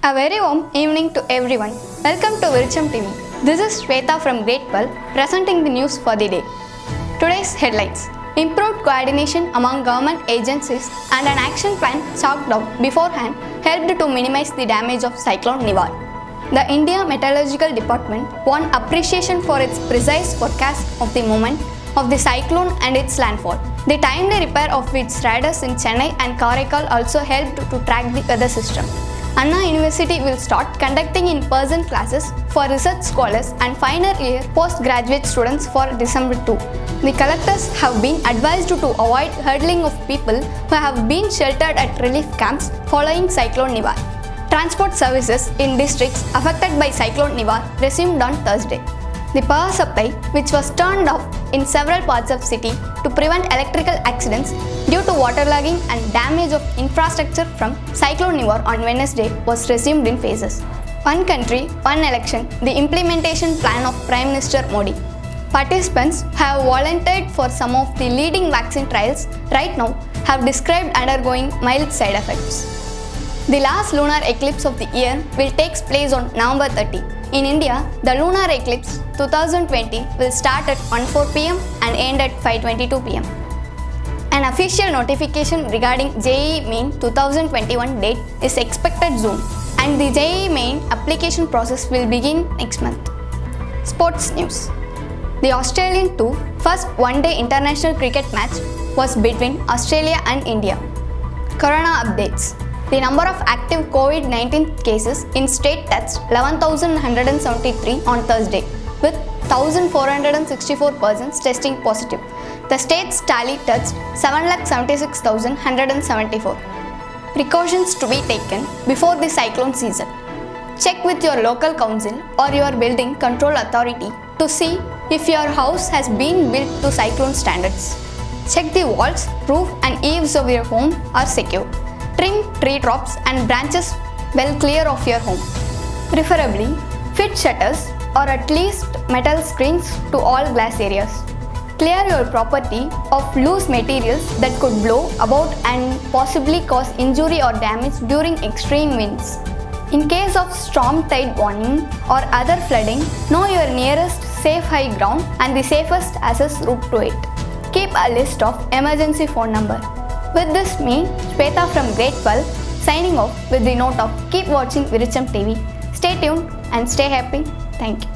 A very warm evening to everyone. Welcome to Viricham TV. This is Shweta from Grade 12 presenting the news for the day. Today's headlines. Improved coordination among government agencies and an action plan chalked out beforehand helped to minimize the damage of Cyclone Nivar. The India Meteorological Department won appreciation for its precise forecast of the movement of the cyclone and its landfall. The timely repair of its radars in Chennai and Karaikal also helped to track the weather system. Anna University will start conducting in-person classes for research scholars and final year postgraduate students for December 2. The collectors have been advised to avoid hurdling of people who have been sheltered at relief camps following Cyclone Nivar. Transport services in districts affected by Cyclone Nivar resumed on Thursday. The power supply, which was turned off in several parts of city to prevent electrical accidents due to waterlogging and damage of infrastructure from Cyclone Nivar on Wednesday, was resumed in phases. One country, one election, the implementation plan of Prime Minister Modi. Participants who have volunteered for some of the leading vaccine trials right now have described undergoing mild side effects. The last lunar eclipse of the year will take place on November 30. In India, the lunar eclipse 2020 will start at 1:04 pm and end at 5:22 pm. An official notification regarding JEE Main 2021 date is expected soon, and the JEE Main application process will begin next month. Sports news. The Australian Tour first one-day international cricket match was between Australia and India. Corona updates. The number of active COVID-19 cases in state touched 11,173 on Thursday, with 1,464 persons testing positive. The state's tally touched 776,174. Precautions to be taken before the cyclone season. Check with your local council or your building control authority to see if your house has been built to cyclone standards. Check the walls, roof and eaves of your home are secure. Trim tree tops and branches well clear of your home. Preferably, fit shutters or at least metal screens to all glass areas. Clear your property of loose materials that could blow about and possibly cause injury or damage during extreme winds. In case of storm tide warning or other flooding, know your nearest safe high ground and the safest access route to it. Keep a list of emergency phone number. With this, me, Shweta from Grade 12, signing off with the note of keep watching Viricham TV. Stay tuned and stay happy. Thank you.